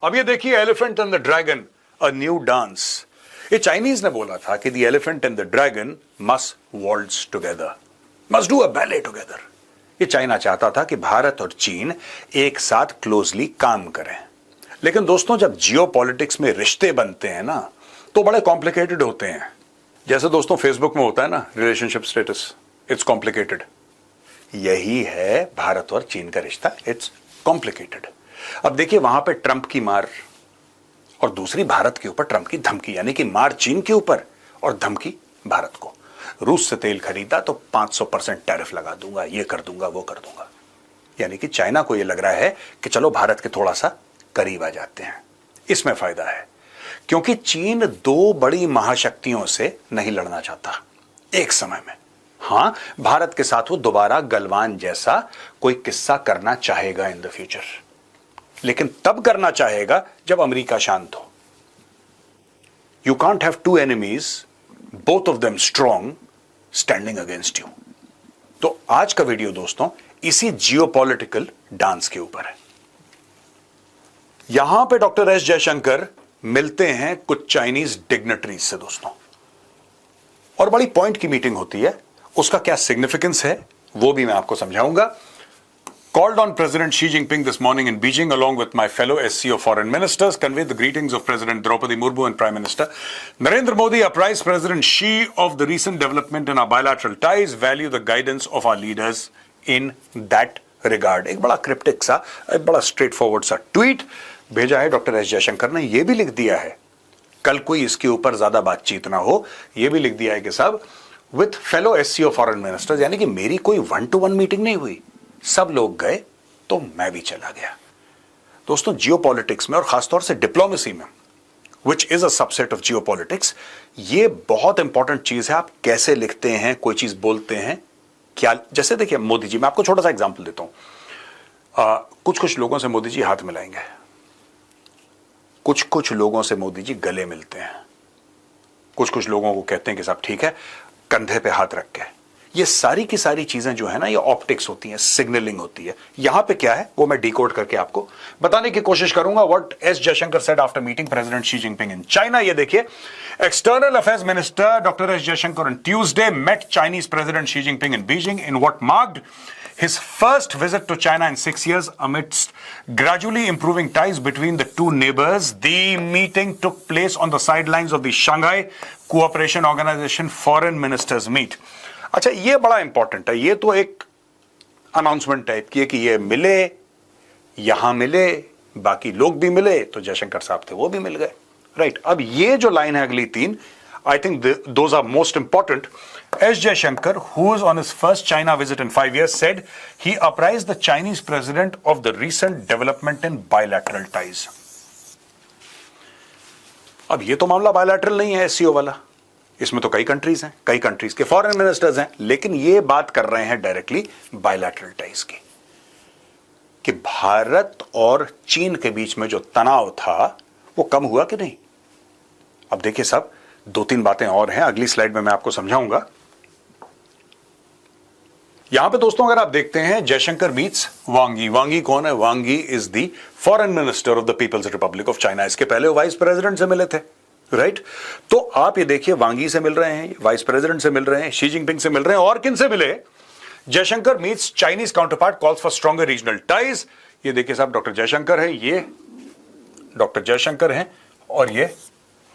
अब ये देखिए elephant and the dragon, a new dance. ये चाइनीज ने बोला था कि the elephant and the dragon must Waltz together, must do a ballet together. ये चाइना चाहता था कि भारत और चीन एक साथ क्लोजली काम करें। लेकिन दोस्तों, जब जियो पॉलिटिक्स में रिश्ते बनते हैं ना, तो बड़े कॉम्प्लिकेटेड होते हैं। जैसे दोस्तों फेसबुक में होता है ना, रिलेशनशिप स्टेटस, इट्स कॉम्प्लिकेटेड। यही है भारत और चीन का रिश्ता, इट्स कॉम्प्लिकेटेड। अब देखिए, वहां पे ट्रंप की मार और दूसरी भारत के ऊपर ट्रंप की धमकी, यानी कि मार चीन के ऊपर और धमकी भारत को। रूस से तेल खरीदा तो 500% टैरिफ लगा दूंगा, ये कर दूंगा, वो कर दूंगा। यानी कि चाइना को यह लग रहा है कि चलो भारत के थोड़ा सा करीब आ जाते हैं। इसमें फायदा है क्योंकि चीन दो बड़ी महाशक्तियों से नहीं लड़ना चाहता एक समय में। हां, भारत के साथ वो दोबारा गलवान जैसा कोई किस्सा करना चाहेगा इन द फ्यूचर, लेकिन तब करना चाहेगा जब अमेरिका शांत हो। You can't have two enemies, both of them strong, standing against you. तो आज का वीडियो दोस्तों इसी जियोपॉलिटिकल डांस के ऊपर है। यहां पे डॉक्टर एस जयशंकर मिलते हैं कुछ चाइनीज डिग्नेटरीज से दोस्तों, और बड़ी पॉइंट की मीटिंग होती है। उसका क्या सिग्निफिकेंस है वो भी मैं आपको समझाऊंगा। Called on President Xi Jinping this morning in Beijing along with my fellow SCO foreign ministers, conveyed the greetings of President Draupadi Murmu and Prime Minister Narendra Modi, apprised President Xi of the recent development in our bilateral ties, value the guidance of our leaders in that regard। एक बड़ा cryptic सा, एक बड़ा straight forward सा tweet भेजा है doctor S Jaishankar ने। यह भी लिख दिया है, कल कोई इसके ऊपर ज्यादा बातचीत ना हो, यह भी लिख दिया है कि साहब with fellow SCO foreign ministers, यानी कि मेरी कोई 1-to-1 मीटिंग नहीं हुई, सब लोग गए तो मैं भी चला गया। दोस्तों, जियोपॉलिटिक्स में और खासतौर से डिप्लोमेसी में, which is a subset of geopolitics, ये बहुत इंपॉर्टेंट चीज है। आप कैसे लिखते हैं, कोई चीज बोलते हैं क्या। जैसे देखिए मोदी जी, मैं आपको छोटा सा एग्जांपल देता हूं। कुछ लोगों से मोदी जी हाथ मिलाएंगे, कुछ लोगों से मोदी जी गले मिलते हैं, कुछ लोगों को कहते हैं कि साहब ठीक है, कंधे पे हाथ रख के। ये सारी की सारी चीजें जो है ना, ये ऑप्टिक्स होती हैं, सिग्नलिंग होती है। यहां पे क्या है वो मैं डिकोड करके आपको बताने की कोशिश करूंगा। What S Jaishankar said after meeting president Xi Jinping in China. ये देखिए, external affairs minister doctor S Jaishankar on Tuesday met Chinese president Xi Jinping in Beijing in what marked his first visit to China in 6 years amidst gradually improving ties between the two neighbors. The meeting took place on the sidelines of the Shanghai Cooperation Organization Foreign Ministers Meet. अच्छा, ये बड़ा important है। ये तो एक announcement type की है कि ये मिले, यहां मिले, बाकी लोग भी मिले, तो जयशंकर साहब थे वो भी मिल गए, राइट। अब ये जो लाइन है अगली तीन, I think those are most important. S Jaishankar, who is on his first China visit in 5 years, said he apprised the Chinese president of the recent development in bilateral ties। अब ये तो मामला बायलैटरल नहीं है SCO वाला, इसमें तो कई कंट्रीज हैं, कई कंट्रीज के फॉरेन मिनिस्टर्स हैं, लेकिन ये बात कर रहे हैं डायरेक्टली बायलैटरल टाइज की, कि भारत और चीन के बीच में जो तनाव था वो कम हुआ कि नहीं। अब देखिए साहब, 2-3 बातें और हैं, अगली स्लाइड में मैं आपको समझाऊंगा। यहां पे दोस्तों अगर आप देखते हैं, जयशंकर मीट्स वांग यी। वांग यी कौन है? Wang Yi is the foreign minister of the People's Republic of China. इसके पहले वो वाइस प्रेसिडेंट से मिले थे, राइट। तो आप ये देखिए, वांग यी से मिल रहे हैं, वाइस प्रेसिडेंट से मिल रहे हैं, शी जिनपिंग से मिल रहे हैं, और किन से मिले? Jaishankar meets Chinese counterpart, calls for stronger regional ties. ये देखिए साहब, डॉक्टर जयशंकर है, ये डॉक्टर जयशंकर हैं, और ये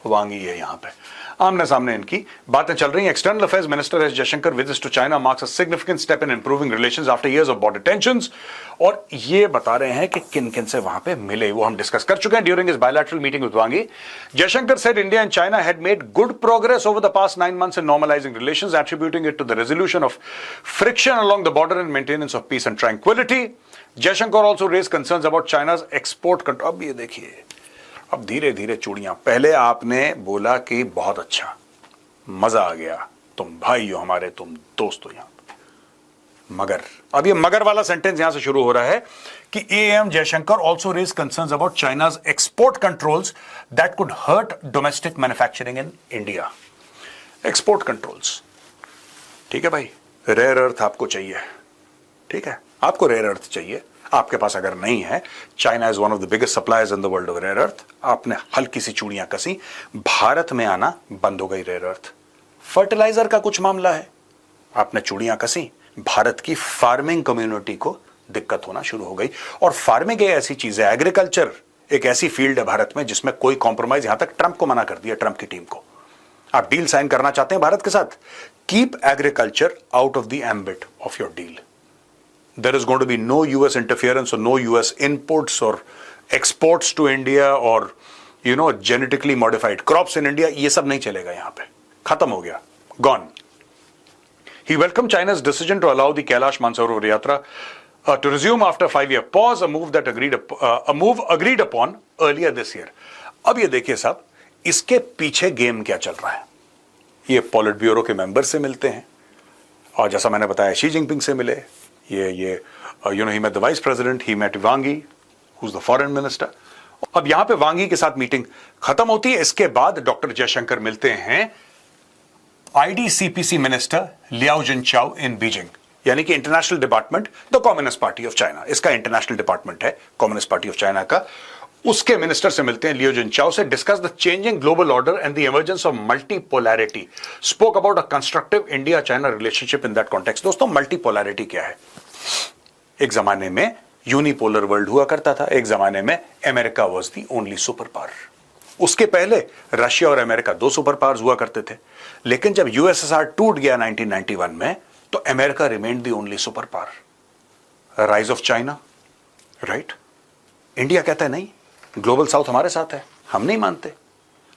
वांग यी है। यहां पे आमने सामने इनकी बातें चल रही हैं। External affairs minister S Jaishankar visits to China marks a significant step in improving relations after years of border tensions. और ये बता रहे हैं कि किन किन से वहां पे मिले, वो हम डिस्कस कर चुके हैं during his bilateral meeting with Wang Yi. Jaishankar said India and China had made good progress over the past 9 months in normalizing relations, attributing it to the resolution of friction along the border and maintenance of peace and tranquility. Jaishankar also raised concerns about China's export control। अब ये देखिए, अब धीरे धीरे चूड़ियां, पहले आपने बोला कि बहुत अच्छा, मजा आ गया, तुम भाई हो हमारे, तुम दोस्त हो, यहां मगर, अब ये मगर वाला सेंटेंस यहां से शुरू हो रहा है कि AM Jaishankar also raised concerns about China's export controls that could hurt domestic manufacturing in India. Export controls, ठीक है भाई, रेयर अर्थ आपको चाहिए, ठीक है, आपको रेयर अर्थ चाहिए, आपके पास अगर नहीं है, China is one of the biggest suppliers in the world of rare earth, आपने हल्की सी चूड़ियां कसी, भारत में आना बंद हो गई रेयर अर्थ। फर्टिलाइजर का कुछ मामला है, आपने चूड़ियां कसी, भारत की फार्मिंग कम्युनिटी को दिक्कत होना शुरू हो गई। और फार्मिंग एक ऐसी चीज है, एग्रीकल्चर एक ऐसी फील्ड है भारत में जिसमें कोई कॉम्प्रोमाइज, यहां तक ट्रंप को मना कर दिया, ट्रंप की टीम को। आप डील साइन करना चाहते हैं भारत के साथ, keep agriculture out of the ambit of your deal. There is going to be no US interference or no US imports or exports to India or genetically modified crops in India. ये सब नहीं चलेगा यहां पे, खत्म हो गया, gone. He welcomed China's decision to allow the Kailash Mansarovar Yatra to resume after 5-year pause, a move agreed upon earlier this year. अब ये देखिए साहब, इसके पीछे गेम क्या चल रहा है। ये पॉलिट ब्यूरो के मेंबर से मिलते हैं, और जैसा मैंने बताया शी जिनपिंग से मिले, he met the vice president, he met Wang Yi, who's the foreign minister. अब यहां पे वांग यी के साथ मीटिंग खत्म होती है, इसके बाद डॉक्टर जयशंकर मिलते हैं आईडीसीपीसी मिनिस्टर लियाओ जिनचाओ इन बीजिंग, यानी कि international department the communist party of China, इसका इंटरनेशनल डिपार्टमेंट है कम्युनिस्ट पार्टी ऑफ चाइना का। उसके मिनिस्टर से मिलते हैं लियो जिनचाओ से, discuss the changing global order and the emergence of multipolarity, spoke about a constructive India China relationship in that context. दोस्तों, multipolarity क्या है? एक जमाने में यूनिपोलर वर्ल्ड हुआ करता था, एक जमाने में America was the only super power. उसके पहले रशिया और अमेरिका दो सुपर पावर्स हुआ करते थे, लेकिन जब यूएसएसआर टूट गया 1991 में, तो America remained the only super power. Rise of China, right? India कहता है नहीं, ग्लोबल साउथ हमारे साथ है, हम नहीं मानते,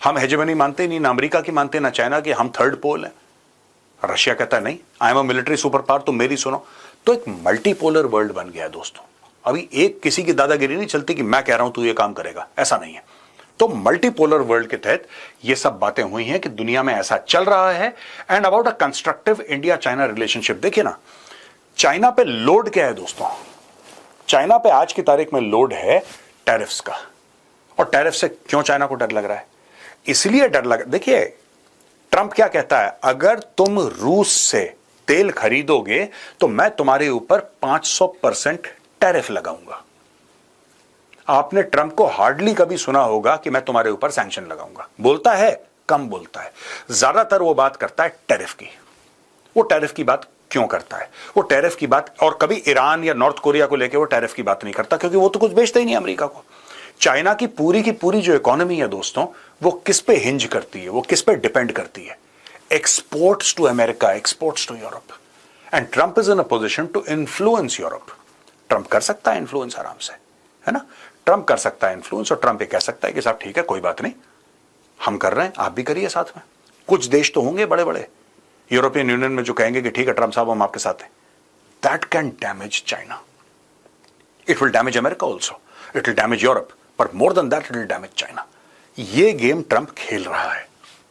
हम हेजेमनी मानते नहीं, ना अमेरिका की मानते ना चाइना की, हम थर्ड पोल है। रशिया कहता है नहीं, I am a military super power, तुम मेरी सुनो। तो एक मल्टीपोलर वर्ल्ड बन गया है दोस्तों। अभी एक किसी की दादागिरी नहीं चलती कि मैं कह रहा हूं तू ये काम करेगा, ऐसा नहीं है। तो मल्टीपोलर वर्ल्ड के तहत ये सब बातें हुई हैं कि दुनिया में ऐसा चल रहा है। And about a constructive India China relationship, देखिए ना, चाइना पे लोड क्या है दोस्तों? चाइना पे आज की तारीख में लोड है टैरिफ्स का। और टैरिफ से क्यों चाइना को डर लग रहा है? इसलिए डर लग, देखिए ट्रंप क्या कहता है, अगर तुम रूस से तेल खरीदोगे तो मैं तुम्हारे ऊपर 500% टैरिफ लगाऊंगा। आपने ट्रंप को हार्डली कभी सुना होगा कि मैं तुम्हारे ऊपर सैंक्शन लगाऊंगा। बोलता है, कम बोलता है, ज्यादातर वो बात करता है टैरिफ की। वो टैरिफ की बात क्यों करता है? वो टैरिफ की बात, और कभी ईरान या नॉर्थ कोरिया को लेकर वो टैरिफ की बात नहीं करता, क्योंकि वो तो कुछ बेचता ही नहीं अमेरिका को। चाइना की पूरी जो इकोनॉमी है दोस्तों, वो किस पे हिंज करती है, वो किस पे डिपेंड करती है? Exports to America, exports to Europe. And Trump is in a position to influence Europe. Trump कर सकता है इन्फ्लुएंस आराम से, है ना? ट्रंप कर सकता है इन्फ्लुएंस, और ट्रंप ये कह सकता है कि साहब ठीक है, कोई बात नहीं, हम कर रहे हैं, आप भी करिए साथ में। कुछ देश तो होंगे बड़े बड़े यूरोपियन यूनियन में जो कहेंगे कि ठीक है ट्रंप साहब, हम आपके साथ हैं। That can damage China, it will damage America also, it will damage Europe, but more than that it will damage China। ये गेम ट्रंप खेल रहा है।